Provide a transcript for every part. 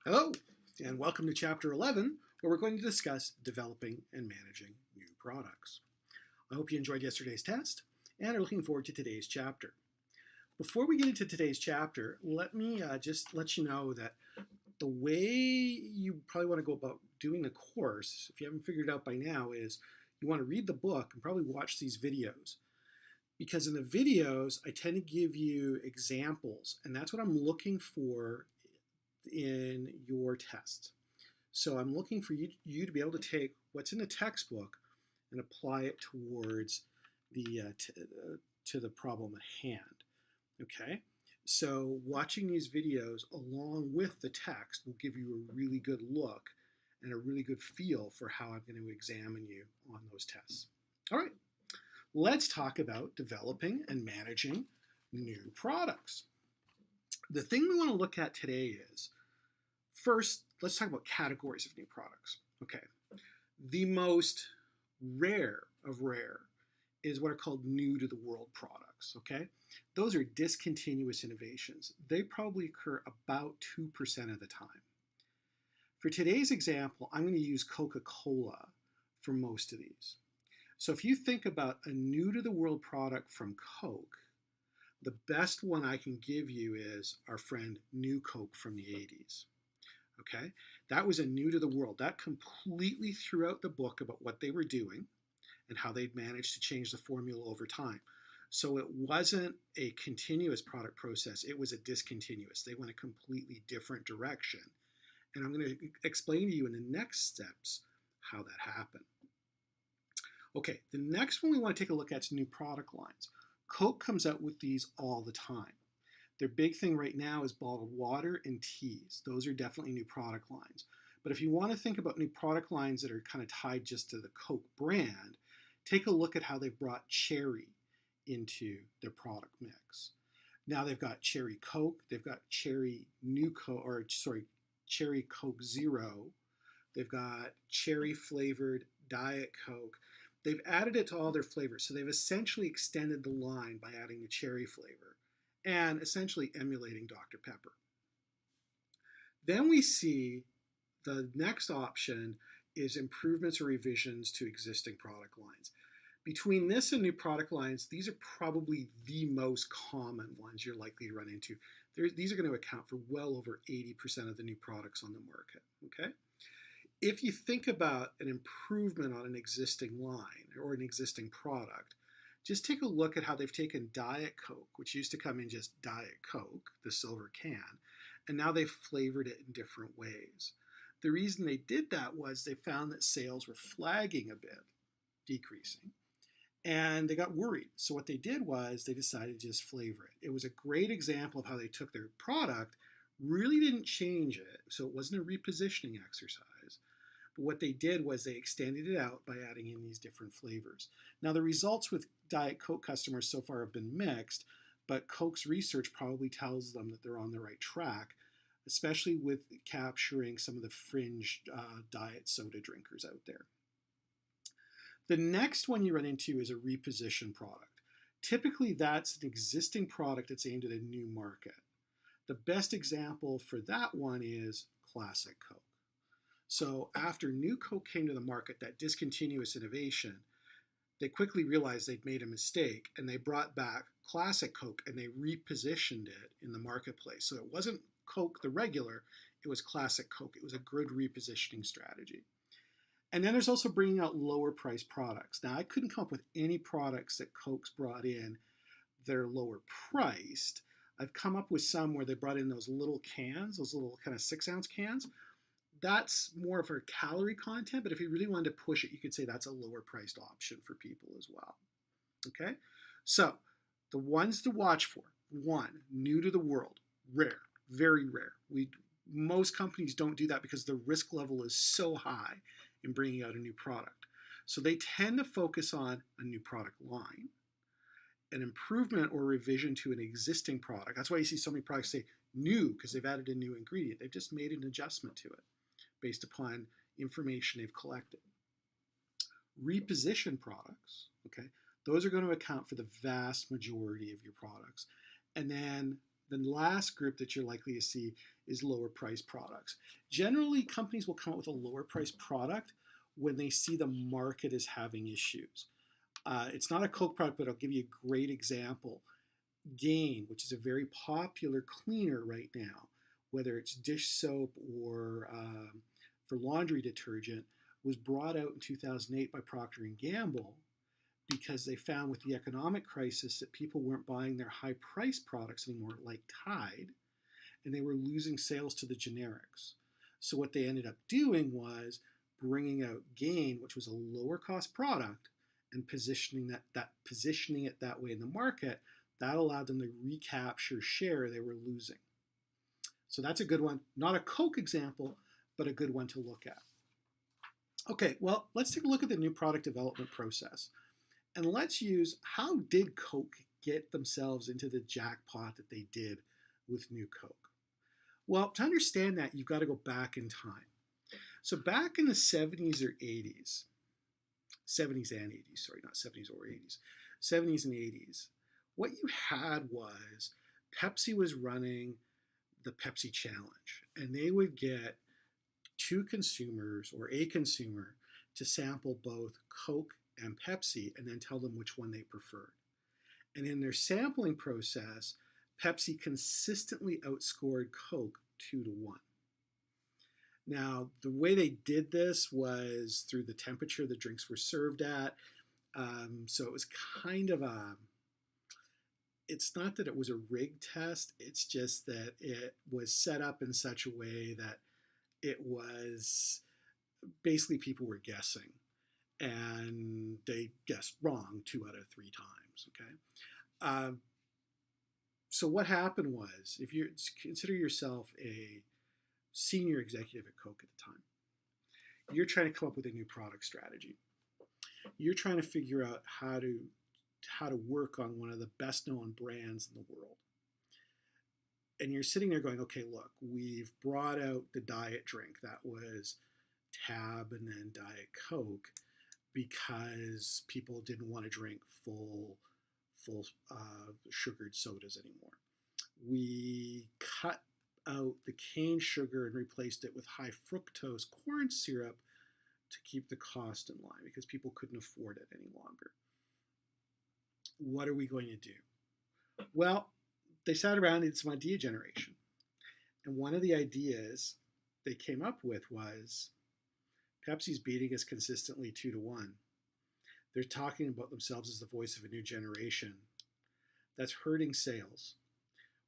Hello, and welcome to Chapter 11, where we're going to discuss developing and managing new products. I hope you enjoyed yesterday's test and are looking forward to today's chapter. Before we get into today's chapter, let me just let you know that the way you probably want to go about doing the course, if you haven't figured it out by now, is you want to read the book and probably watch these videos. Because in the videos, I tend to give you examples, and that's what I'm looking for in your test. So I'm looking for you to be able to take what's in the textbook and apply it towards to the problem at hand. Okay? So watching these videos along with the text will give you a really good look and a really good feel for how I'm going to examine you on those tests. All right, let's talk about developing and managing new products. The thing we want to look at today is, first, let's talk about categories of new products. Okay, the most rare of rare is what are called new to the world products. Okay, those are discontinuous innovations. They probably occur about 2% of the time. For today's example, I'm going to use Coca-Cola for most of these. So if you think about a new to the world product from Coke, the best one I can give you is our friend New Coke from the 80s. Okay, that was a new to the world. That completely threw out the book about what they were doing and how they'd managed to change the formula over time. So it wasn't a continuous product process, it was a discontinuous. They went a completely different direction. And I'm going to explain to you in the next steps how that happened. Okay, the next one we want to take a look at is new product lines. Coke comes out with these all the time. Their big thing right now is bottled water and teas. Those are definitely new product lines. But if you want to think about new product lines that are kind of tied just to the Coke brand, take a look at how they've brought cherry into their product mix. Now they've got cherry Coke, they've got cherry cherry Coke Zero, they've got cherry flavored Diet Coke. They've added it to all their flavors. So they've essentially extended the line by adding the cherry flavor and essentially emulating Dr. Pepper. Then we see the next option is improvements or revisions to existing product lines. Between this and new product lines, these are probably the most common ones you're likely to run into. These are going to account for well over 80% of the new products on the market. Okay? If you think about an improvement on an existing line or an existing product, just take a look at how they've taken Diet Coke, which used to come in just Diet Coke, the silver can, and now they've flavored it in different ways. The reason they did that was they found that sales were flagging a bit, decreasing, and they got worried. So what they did was they decided to just flavor it. It was a great example of how they took their product, really didn't change it, so it wasn't a repositioning exercise. But what they did was they extended it out by adding in these different flavors. Now the results with Diet Coke customers so far have been mixed, but Coke's research probably tells them that they're on the right track, especially with capturing some of the fringe diet soda drinkers out there. The next one you run into is a reposition product. Typically that's an existing product that's aimed at a new market. The best example for that one is Classic Coke. So after New Coke came to the market, that discontinuous innovation, they quickly realized they'd made a mistake and they brought back Classic Coke and they repositioned it in the marketplace. So it wasn't Coke the regular, it was Classic Coke. It was a good repositioning strategy. And then there's also bringing out lower priced products. Now I couldn't come up with any products that Coke's brought in that are lower priced. I've come up with some where they brought in those little cans, those little kind of 6-ounce cans. That's more of a calorie content, but if you really wanted to push it, you could say that's a lower priced option for people as well. Okay, so the ones to watch for: one, new to the world, rare, very rare. Most companies don't do that because the risk level is so high in bringing out a new product. So they tend to focus on a new product line, an improvement or revision to an existing product. That's why you see so many products say new, because they've added a new ingredient. They've just made an adjustment to it based upon information they've collected. Reposition products, okay, those are going to account for the vast majority of your products. And then the last group that you're likely to see is lower price products. Generally, companies will come out with a lower price product when they see the market is having issues. It's not a Coke product, but I'll give you a great example. Gain, which is a very popular cleaner right now, whether it's dish soap or for laundry detergent, was brought out in 2008 by Procter & Gamble because they found with the economic crisis that people weren't buying their high price products anymore, like Tide, and they were losing sales to the generics. So what they ended up doing was bringing out Gain, which was a lower cost product, and positioning it that way in the market. That allowed them to recapture share they were losing. So that's a good one. Not a Coke example, but a good one to look at. Okay, well, let's take a look at the new product development process. And let's use, how did Coke get themselves into the jackpot that they did with New Coke? Well, to understand that, you've got to go back in time. So back in the 70s or 80s, 70s and 80s, sorry, not 70s or 80s, 70s and 80s, what you had was Pepsi was running the Pepsi Challenge, and they would get two consumers or a consumer to sample both Coke and Pepsi and then tell them which one they preferred. And in their sampling process, Pepsi consistently outscored Coke 2-1. Now, the way they did this was through the temperature the drinks were served at. So it was kind of it's not that it was a rigged test, it's just that it was set up in such a way that it was basically people were guessing, and they guessed wrong 2 out of 3 times, okay? So what happened was, if you consider yourself a senior executive at Coke at the time, you're trying to come up with a new product strategy. You're trying to figure out how to work on one of the best known brands in the world. And you're sitting there going, okay, look, we've brought out the diet drink that was Tab and then Diet Coke because people didn't want to drink full sugared sodas anymore. We cut out the cane sugar and replaced it with high fructose corn syrup to keep the cost in line because people couldn't afford it any longer. What are we going to do? Well, they sat around and did some idea generation. And one of the ideas they came up with was Pepsi's beating us consistently 2-1. They're talking about themselves as the voice of a new generation. That's hurting sales.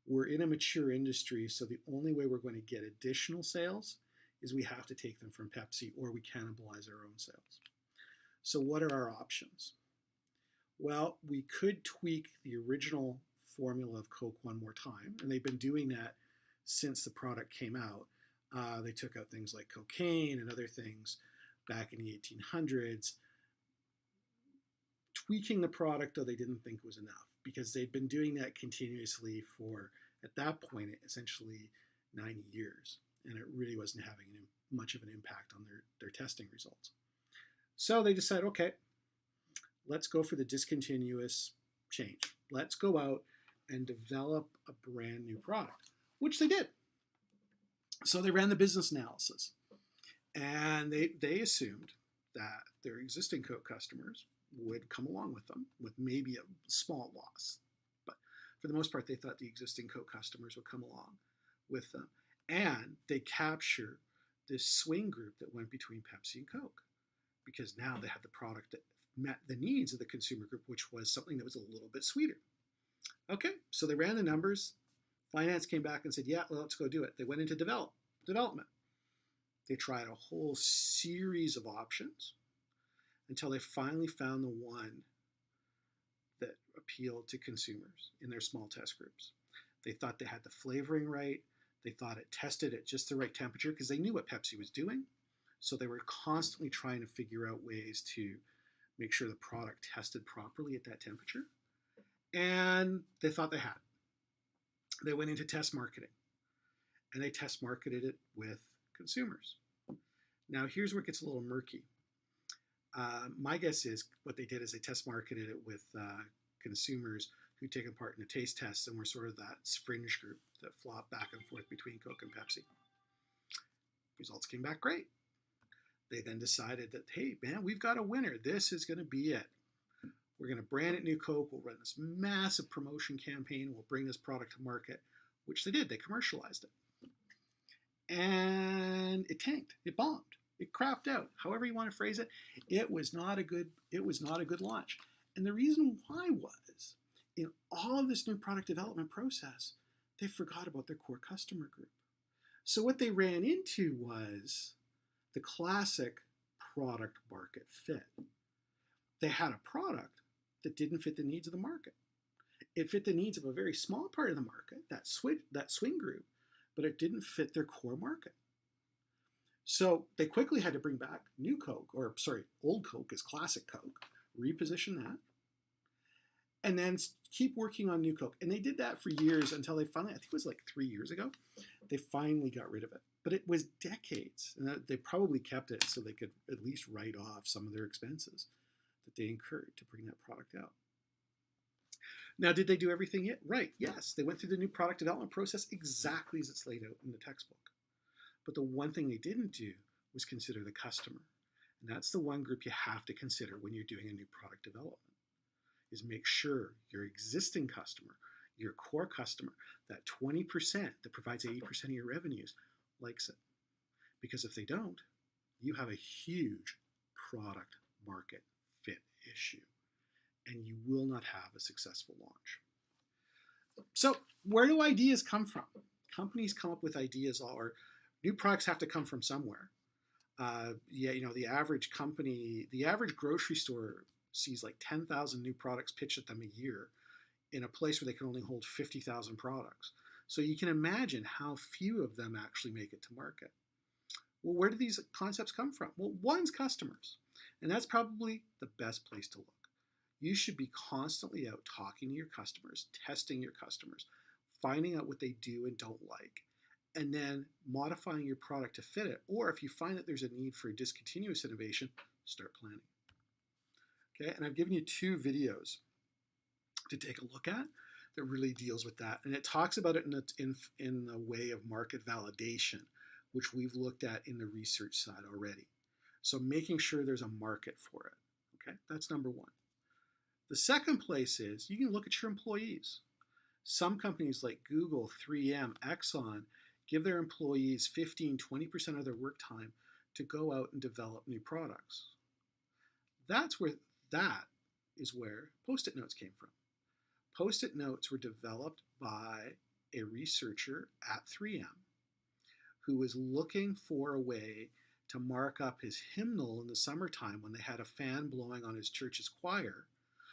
We're in a mature industry, so the only way we're going to get additional sales is we have to take them from Pepsi or we cannibalize our own sales. So what are our options? Well, we could tweak the original formula of Coke one more time, and they've been doing that since the product came out. They took out things like cocaine and other things back in the 1800s. Tweaking the product, though, they didn't think was enough because they'd been doing that continuously for, at that point, essentially 90 years, and it really wasn't having much of an impact on their testing results. So they decided, okay, let's go for the discontinuous change. Let's go out and develop a brand new product, which they did. So they ran the business analysis, and they assumed that their existing Coke customers would come along with them with maybe a small loss. But for the most part, they thought the existing Coke customers would come along with them. And they capture this swing group that went between Pepsi and Coke because now they had the product that met the needs of the consumer group, which was something that was a little bit sweeter. Okay, so they ran the numbers. Finance came back and said, yeah, well, let's go do it. They went into development. They tried a whole series of options until they finally found the one that appealed to consumers in their small test groups. They thought they had the flavoring right. They thought it tested at just the right temperature because they knew what Pepsi was doing. So they were constantly trying to figure out ways to make sure the product tested properly at that temperature. And they thought they had it. They went into test marketing, and they test marketed it with consumers. Now, here's where it gets a little murky. My guess is what they did is they test marketed it with consumers who'd taken part in the taste tests and were sort of that fringe group that flopped back and forth between Coke and Pepsi. Results came back great. They then decided that, hey, man, we've got a winner. This is going to be it. We're going to brand it New Coke. We'll run this massive promotion campaign. We'll bring this product to market, which they did. They commercialized it. And it tanked. It bombed. It crapped out. However you want to phrase it, it was not a good launch. And the reason why was, in all of this new product development process, they forgot about their core customer group. So what they ran into was the classic product market fit. They had a product that didn't fit the needs of the market. It fit the needs of a very small part of the market, that swing group, but it didn't fit their core market. So they quickly had to bring back new Coke, or sorry, old Coke as classic Coke, reposition that, and then keep working on new Coke. And they did that for years until they finally, I think it was like 3 years ago, they finally got rid of it. But it was decades, and they probably kept it so they could at least write off some of their expenses that they incurred to bring that product out. Now, did they do everything right? Yes, they went through the new product development process exactly as it's laid out in the textbook. But the one thing they didn't do was consider the customer. And that's the one group you have to consider when you're doing a new product development, is make sure your existing customer, your core customer, that 20% that provides 80% of your revenues, likes it. Because if they don't, you have a huge product market fit issue, and you will not have a successful launch. So where do ideas come from? Companies come up with ideas, or new products have to come from somewhere. The average company, the average grocery store sees like 10,000 new products pitched at them a year in a place where they can only hold 50,000 products. So you can imagine how few of them actually make it to market. Well, where do these concepts come from? Well, one's customers, and that's probably the best place to look. You should be constantly out talking to your customers, testing your customers, finding out what they do and don't like, and then modifying your product to fit it. Or if you find that there's a need for discontinuous innovation, start planning. Okay, and I've given you 2 videos to take a look at that really deals with that. And it talks about it in the way of market validation, which we've looked at in the research side already. So making sure there's a market for it. Okay, that's number 1. The second place is you can look at your employees. Some companies like Google, 3M, Exxon give their employees 15, 20% of their work time to go out and develop new products. That is where Post-it notes came from. Post-it notes were developed by a researcher at 3M who was looking for a way to mark up his hymnal in the summertime when they had a fan blowing on his church's choir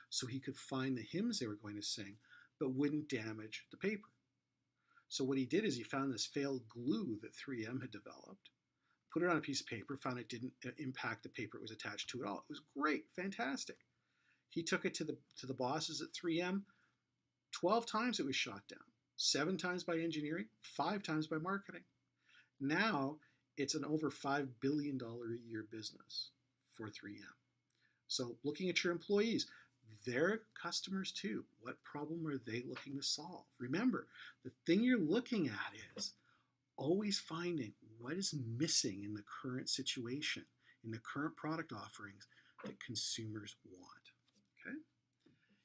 so he could find the hymns they were going to sing but wouldn't damage the paper. So what he did is he found this failed glue that 3M had developed, put it on a piece of paper, found it didn't impact the paper it was attached to at all. It was great, fantastic. He took it to the bosses at 3M. 12 times it was shot down, 7 times by engineering, 5 times by marketing. Now it's an over $5 billion a year business for 3M. So looking at your employees, they're customers too. What problem are they looking to solve? Remember, the thing you're looking at is always finding what is missing in the current situation, in the current product offerings that consumers want. Okay?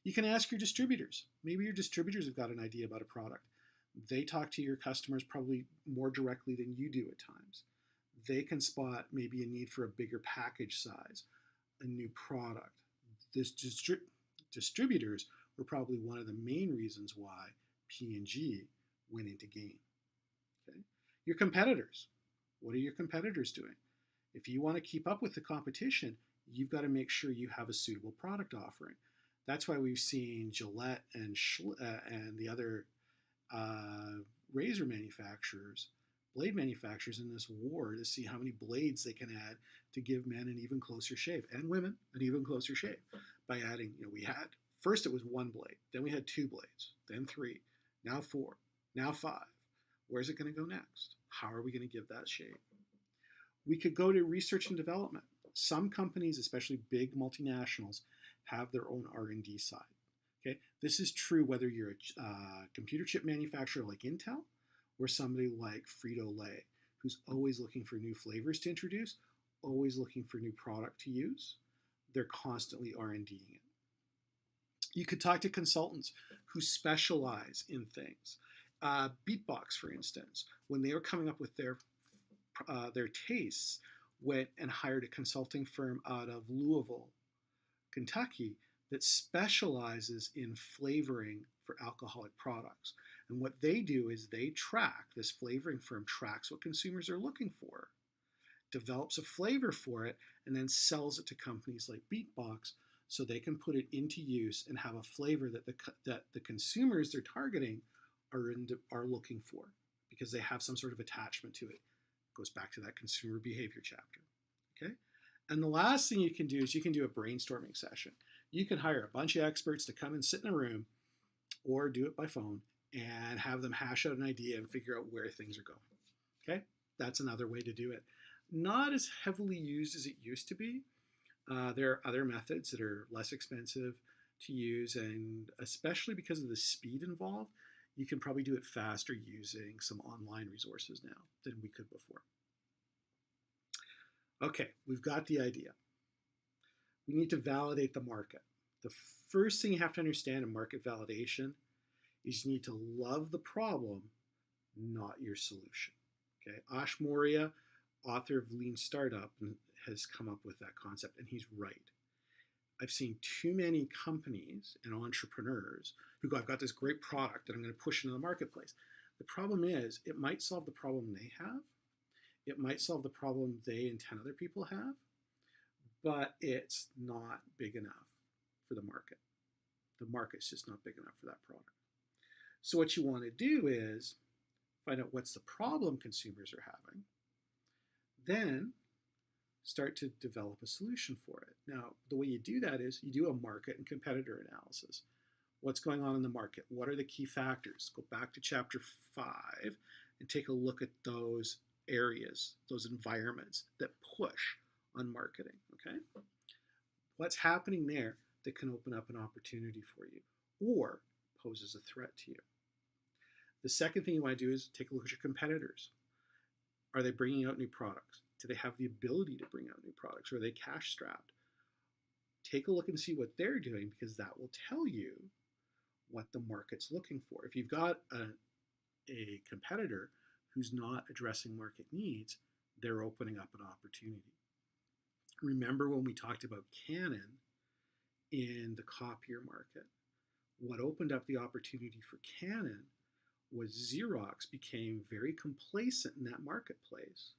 You can ask your distributors. Maybe your distributors have got an idea about a product. They talk to your customers probably more directly than you do at times. They can spot maybe a need for a bigger package size, a new product. This distributors were probably one of the main reasons why P&G went into gain. Okay? Your competitors. What are your competitors doing? If you want to keep up with the competition, you've got to make sure you have a suitable product offering. That's why we've seen Gillette and the other razor manufacturers, blade manufacturers in this war to see how many blades they can add to give men an even closer shave, and women an even closer shave by adding, we had, first it was 1 blade, then we had 2 blades, then 3, now 4, now 5. Where's it going to go next? How are we going to give that shave? We could go to research and development. Some companies, especially big multinationals, have their own R&D side. Okay, this is true whether you're a computer chip manufacturer like Intel or somebody like Frito-Lay, who's always looking for new flavors to introduce, always looking for new product to use. They're constantly R&Ding it. You could talk to consultants who specialize in things. Beatbox, for instance, when they were coming up with their tastes, went and hired a consulting firm out of Louisville, Kentucky, that specializes in flavoring for alcoholic products. And what they do is this flavoring firm tracks what consumers are looking for, develops a flavor for it, and then sells it to companies like Beatbox so they can put it into use and have a flavor that the consumers they're targeting are looking for because they have some sort of attachment to it. Goes back to that consumer behavior chapter. Okay? And the last thing you can do is you can do a brainstorming session. You can hire a bunch of experts to come and sit in a room or do it by phone and have them hash out an idea and figure out where things are going. Okay? That's another way to do it. Not as heavily used as it used to be. There are other methods that are less expensive to use, and especially because of the speed involved, you can probably do it faster using some online resources now than we could before. Okay, we've got the idea. We need to validate the market. The first thing you have to understand in market validation is you need to love the problem, not your solution. Okay, Ash Maurya, author of Lean Startup, has come up with that concept, and he's right. I've seen too many companies and entrepreneurs who go, I've got this great product that I'm going to push into the marketplace. The problem is, it might solve the problem they have. It might solve the problem they and 10 other people have, but it's not big enough for the market. The market's just not big enough for that product. So what you want to do is find out what's the problem consumers are having, then start to develop a solution for it. Now, the way you do that is you do a market and competitor analysis. What's going on in the market? What are the key factors? Go back to chapter 5 and take a look at those areas, those environments that push on marketing, okay? What's happening there that can open up an opportunity for you or poses a threat to you? The second thing you want to do is take a look at your competitors. Are they bringing out new products? Do they have the ability to bring out new products? Or are they cash strapped? Take a look and see what they're doing, because that will tell you what the market's looking for. If you've got a competitor who's not addressing market needs, they're opening up an opportunity. Remember when we talked about Canon in the copier market? What opened up the opportunity for Canon was Xerox became very complacent in that marketplace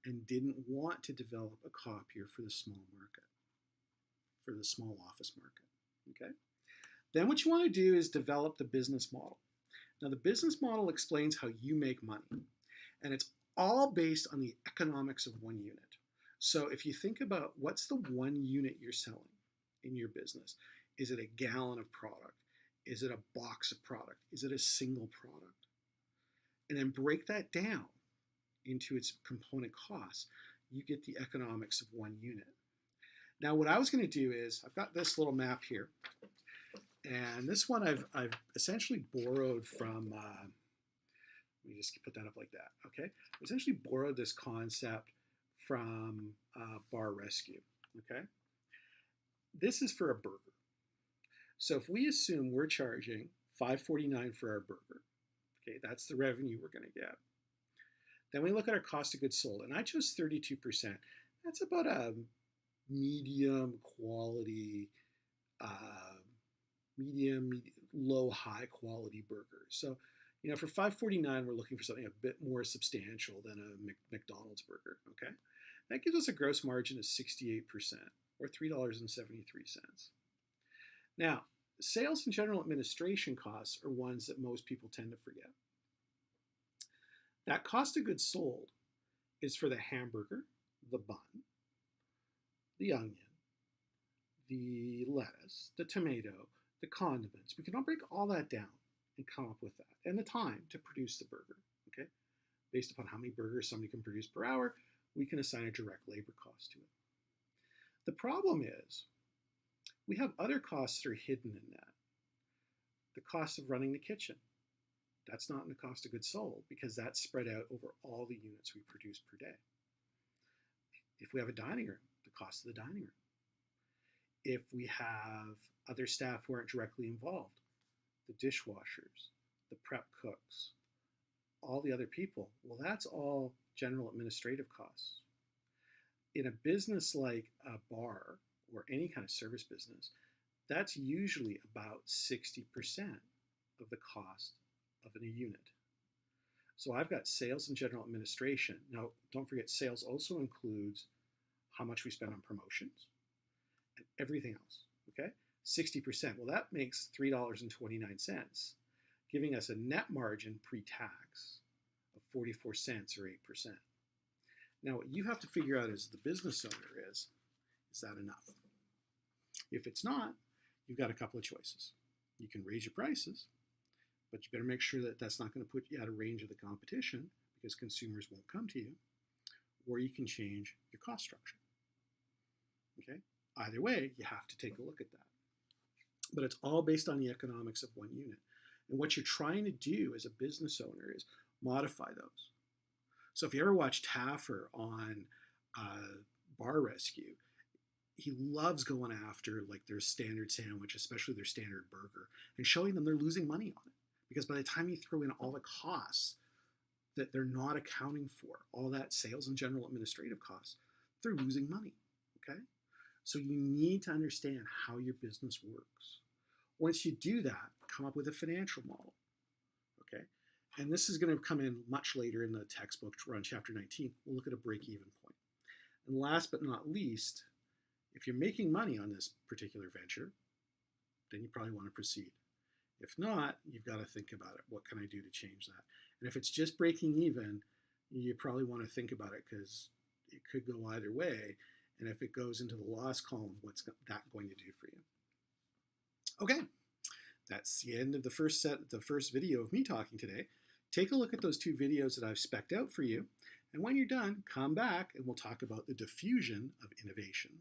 and didn't want to develop a copier for the small market, for the small office market, okay? Then what you want to do is develop the business model. Now, the business model explains how you make money, and it's all based on the economics of one unit. So if you think about what's the one unit you're selling in your business, is it a gallon of product? Is it a box of product? Is it a single product? And then break that down into its component costs. You get the economics of one unit. Now, what I was going to do is, I've got this little map here, and this one I've essentially borrowed from, let me just put that up like that, okay? I essentially borrowed this concept from Bar Rescue, okay? This is for a burger. So if we assume we're charging $5.49 for our burger, okay, that's the revenue we're going to get. Then we look at our cost of goods sold, and I chose 32%. That's about a medium quality, low, high quality burger. So, you know, for $5.49, we're looking for something a bit more substantial than a McDonald's burger, okay? That gives us a gross margin of 68%, or $3.73. Now, sales and general administration costs are ones that most people tend to forget. That cost of goods sold is for the hamburger, the bun, the onion, the lettuce, the tomato, the condiments. We can all break all that down and come up with that. And the time to produce the burger, okay? Based upon how many burgers somebody can produce per hour, we can assign a direct labor cost to it. The problem is, we have other costs that are hidden in that. the cost of running the kitchen. That's not in the cost of goods sold because that's spread out over all the units we produce per day. If we have a dining room, the cost of the dining room. If we have other staff who aren't directly involved, the dishwashers, the prep cooks, all the other people, well, that's all general administrative costs. In a business like a bar or any kind of service business, that's usually about 60% of the cost of a unit. So I've got sales and general administration. Now, don't forget, sales also includes how much we spend on promotions and everything else, okay? 60%, well, that makes $3.29, giving us a net margin pre-tax of 44 cents or 8%. Now, what you have to figure out as the business owner is that enough? If it's not, you've got a couple of choices. You can raise your prices, but you better make sure that that's not going to put you out of range of the competition because consumers won't come to you, or you can change your cost structure. Okay? Either way, you have to take a look at that. But it's all based on the economics of one unit. And what you're trying to do as a business owner is modify those. So if you ever watch Taffer on Bar Rescue, he loves going after like their standard sandwich, especially their standard burger, and showing them they're losing money on it. Because by the time you throw in all the costs that they're not accounting for, all that sales and general administrative costs, they're losing money, okay? So you need to understand how your business works. Once you do that, come up with a financial model, okay? And this is going to come in much later in the textbook around chapter 19. We'll look at a break-even point. And last but not least, if you're making money on this particular venture, then you probably want to proceed. If not, you've got to think about it. What can I do to change that? And if it's just breaking even, you probably want to think about it because it could go either way. And if it goes into the loss column, what's that going to do for you? Okay, that's the end of the first video of me talking today. Take a look at those two videos that I've spec'd out for you. And when you're done, come back and we'll talk about the diffusion of innovation.